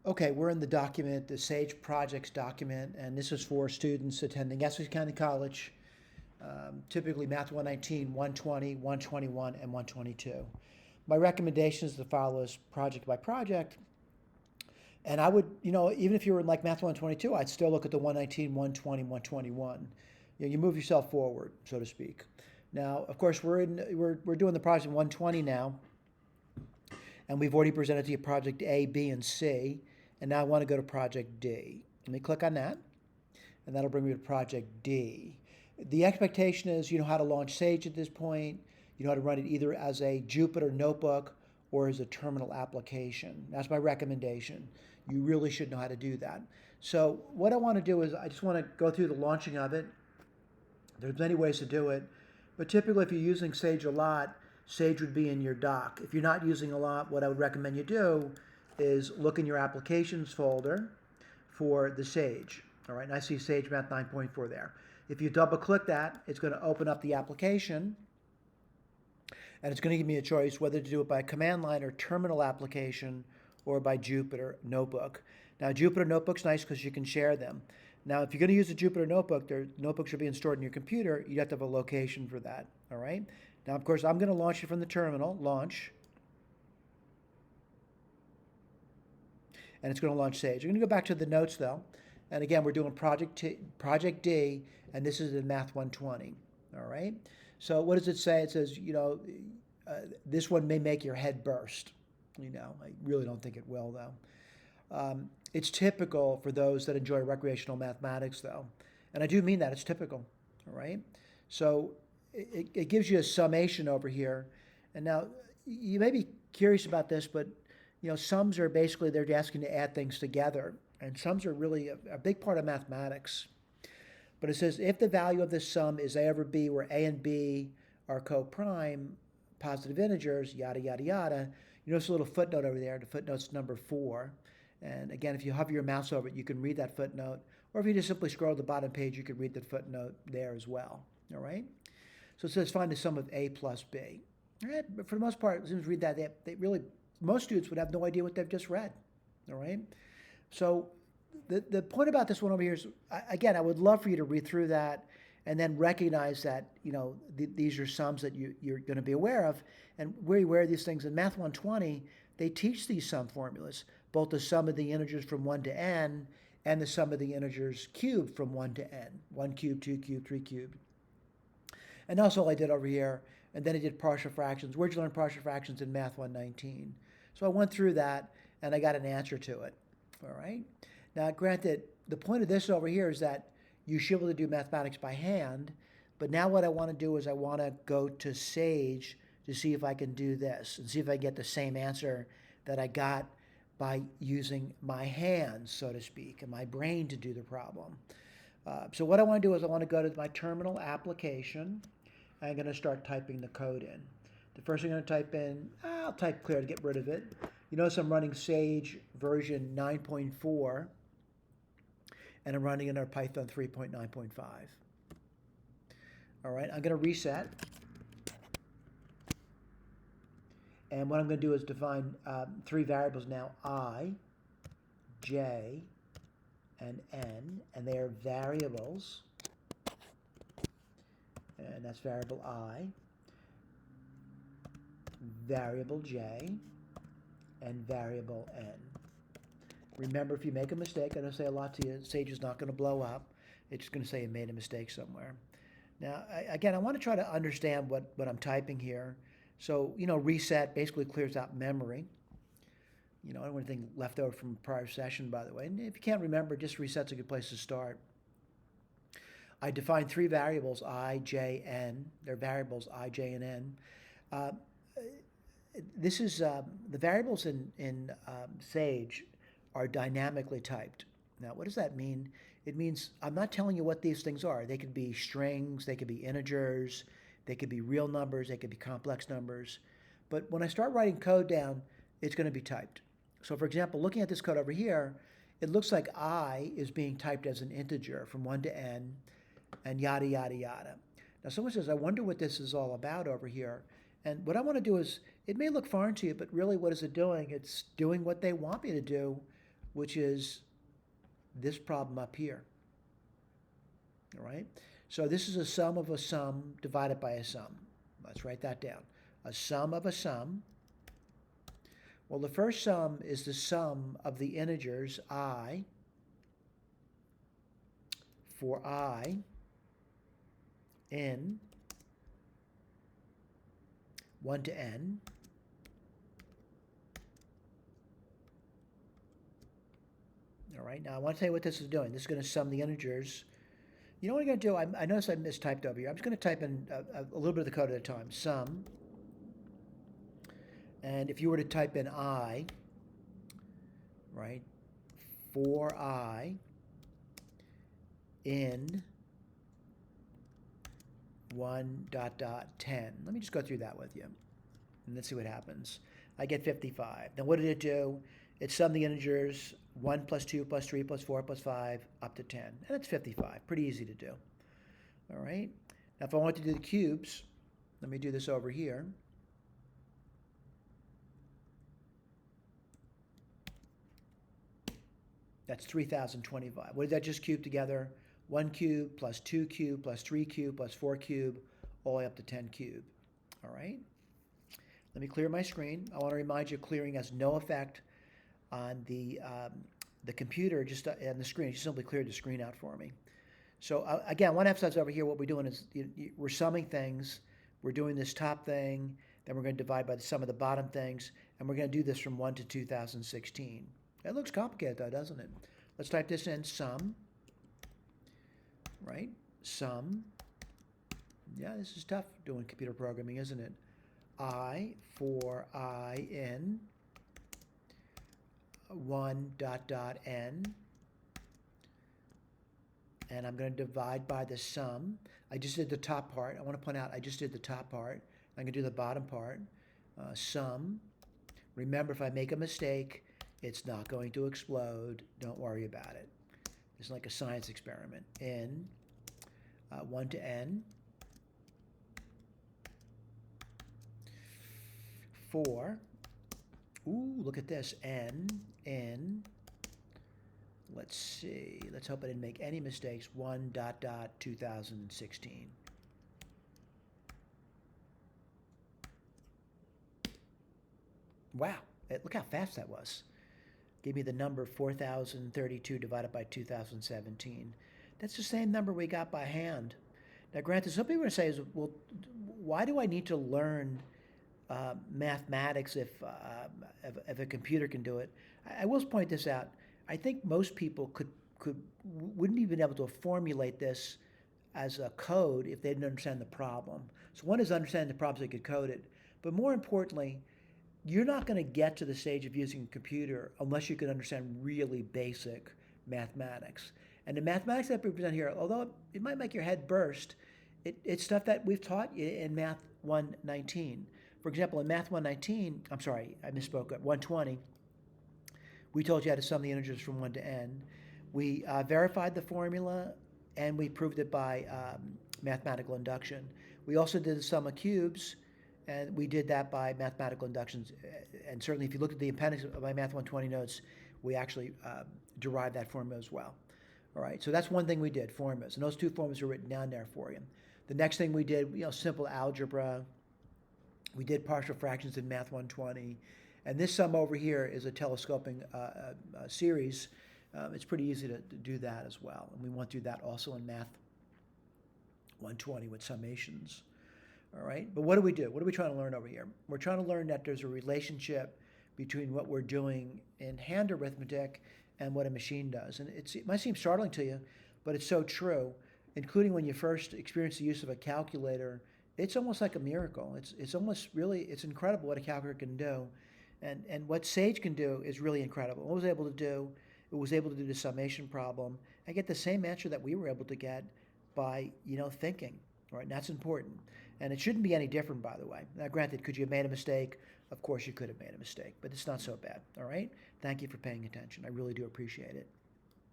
Okay, we're in the document, the SAGE projects document, and this is for students attending Essex County College, typically Math 119, 120, 121, and 122. My recommendation is to follow this project by project, and I would, even if you were in like Math 122, I'd still look at the 119, 120, 121. You move yourself forward, so to speak. Now, of course, we're doing the project 120 now, and we've already presented to you project A, B, and C, and now I want to go to project D. Let me click on that, and that'll bring me to project D. The expectation is you know how to launch Sage at this point. You know how to run it either as a Jupyter notebook or as a terminal application. That's my recommendation. You really should know how to do that. So what I want to do is I just want to go through the launching of it. There's many ways to do it, but typically if you're using Sage a lot, Sage would be in your dock. If you're not using a lot, what I would recommend you do is look in your applications folder for the Sage. All right, and I see Sage Math 9.4 there. If you double click that, it's going to open up the application, and it's going to give me a choice whether to do it by command line or terminal application or by Jupyter Notebook. Now, Jupyter Notebook's nice because you can share them. Now, if you're going to use a Jupyter Notebook, their notebooks are being stored in your computer. You have to have a location for that, all right? Now, of course, I'm going to launch it from the terminal, launch, and it's going to launch Sage. I'm going to go back to the notes, though, and again, we're doing Project D, and this is in Math 120, all right? So what does it say? It says, this one may make your head burst. I really don't think it will, though. It's typical for those that enjoy recreational mathematics, though. And I do mean that. It's typical, all right? So it gives you a summation over here. And now you may be curious about this, but, sums are basically, they're asking to add things together. And sums are really a big part of mathematics. But it says if the value of this sum is a over b, where a and b are co-prime, positive integers, yada, yada, yada. You notice a little footnote over there. The footnote's number 4. And again, if you hover your mouse over it, you can read that footnote. Or if you just simply scroll to the bottom page, you can read the footnote there as well. All right? So it says find the sum of a plus b. All right? But for the most part, as soon as you read that, they really, most students would have no idea what they've just read. All right? So the point about this one over here is, again, I would love for you to read through that and then recognize that, these are sums that you're going to be aware of. And we're aware of these things. In Math 120, they teach these sum formulas, both the sum of the integers from 1 to n and the sum of the integers cubed from 1 to n. 1 cubed, 2 cubed, 3 cubed. And that's all I did over here. And then I did partial fractions. Where'd you learn partial fractions? In Math 119. So I went through that, and I got an answer to it. All right? Now, granted, the point of this over here is that you should be able to do mathematics by hand, but now what I want to do is I want to go to Sage to see if I can do this and see if I get the same answer that I got by using my hands, so to speak, and my brain to do the problem. So what I want to do is I want to go to my terminal application. I'm going to start typing the code in. The first thing I'm going to type in, I'll type clear to get rid of it. You notice I'm running Sage version 9.4, and I'm running in our Python 3.9.5. All right, I'm going to reset. And what I'm going to do is define 3 variables now, I, j, and n, and they are variables. And that's variable I, variable j, and variable n. Remember, if you make a mistake, I don't say a lot to you, Sage is not going to blow up. It's just going to say you made a mistake somewhere. Now, again, I want to try to understand what I'm typing here. So, reset basically clears out memory. I don't want anything left over from a prior session, by the way. And if you can't remember, just reset's a good place to start. I define 3 variables, I, j, n. They're variables I, j, and n. This is the variables in Sage are dynamically typed. Now, what does that mean? It means I'm not telling you what these things are. They could be strings, they could be integers, they could be real numbers, they could be complex numbers. But when I start writing code down, it's going to be typed. So for example, looking at this code over here, it looks like I is being typed as an integer from 1 to n, and yada, yada, yada. Now someone says, I wonder what this is all about over here. And what I want to do is, it may look foreign to you, but really what is it doing? It's doing what they want me to do which is this problem up here. All right? So this is a sum of a sum divided by a sum. Let's write that down. A sum of a sum. Well, the first sum is the sum of the integers I for I in 1 to n. All right, now I want to tell you what this is doing. This is going to sum the integers. You know what I'm going to do? I noticed I mistyped over here. I'm just going to type in a little bit of the code at a time. Sum. And if you were to type in I, right, for I in 1 dot dot 10. Let me just go through that with you. And let's see what happens. I get 55. Now what did it do? It summed the integers 1 plus 2 plus 3 plus 4 plus 5 up to 10. And it's 55. Pretty easy to do. All right. Now if I want to do the cubes, let me do this over here. That's 3025. What did that just cube together? 1 cube plus 2 cube plus 3 cube plus 4 cube all the way up to 10 cube. All right. Let me clear my screen. I want to remind you clearing has no effect on the computer, just on the screen. Just simply cleared the screen out for me. So again, one emphasize over here, what we're doing is we're summing things. We're doing this top thing, then we're going to divide by the sum of the bottom things, and we're going to do this from 1 to 2016. It looks complicated though, doesn't it? Let's type this in, sum, right? Sum. Yeah, this is tough doing computer programming, isn't it? I for I in 1 dot dot n, and I'm going to divide by the sum. I just did the top part. I want to point out I just did the top part. I'm going to do the bottom part. Sum. Remember, if I make a mistake, it's not going to explode. Don't worry about it. It's like a science experiment. In 1 to n. 4. Ooh, look at this. N, N. Let's see. Let's hope I didn't make any mistakes. 1 dot dot 2016. Wow. Look how fast that was. Gave me the number 4032 divided by 2017. That's the same number we got by hand. Now, granted, some people are going to say, well, why do I need to learn mathematics if a computer can do it? I will point this out. I think most people wouldn't even be able to formulate this as a code if they didn't understand the problem. So one is understanding the problem so they could code it. But more importantly, you're not going to get to the stage of using a computer unless you can understand really basic mathematics. And the mathematics that we present here, although it might make your head burst, it's stuff that we've taught you in Math 119. For example, in Math 119, I'm sorry, I misspoke, at 120, we told you how to sum the integers from 1 to n. We verified the formula, and we proved it by mathematical induction. We also did the sum of cubes, and we did that by mathematical inductions. And certainly if you look at the appendix of my Math 120 notes, we actually derived that formula as well. All right, so that's one thing we did, formulas. And those two formulas are written down there for you. The next thing we did, simple algebra. We did partial fractions in Math 120. And this sum over here is a telescoping series. It's pretty easy to do that as well. And we went through that also in Math 120 with summations. All right, but what do we do? What are we trying to learn over here? We're trying to learn that there's a relationship between what we're doing in hand arithmetic and what a machine does. And it might seem startling to you, but it's so true, including when you first experience the use of a calculator. It's almost like a miracle. It's almost really, it's incredible what a calculator can do. And what Sage can do is really incredible. What it was able to do, it was able to do the summation problem and get the same answer that we were able to get by, thinking. Right, and that's important. And it shouldn't be any different, by the way. Now, granted, could you have made a mistake? Of course you could have made a mistake, but it's not so bad, all right? Thank you for paying attention. I really do appreciate it.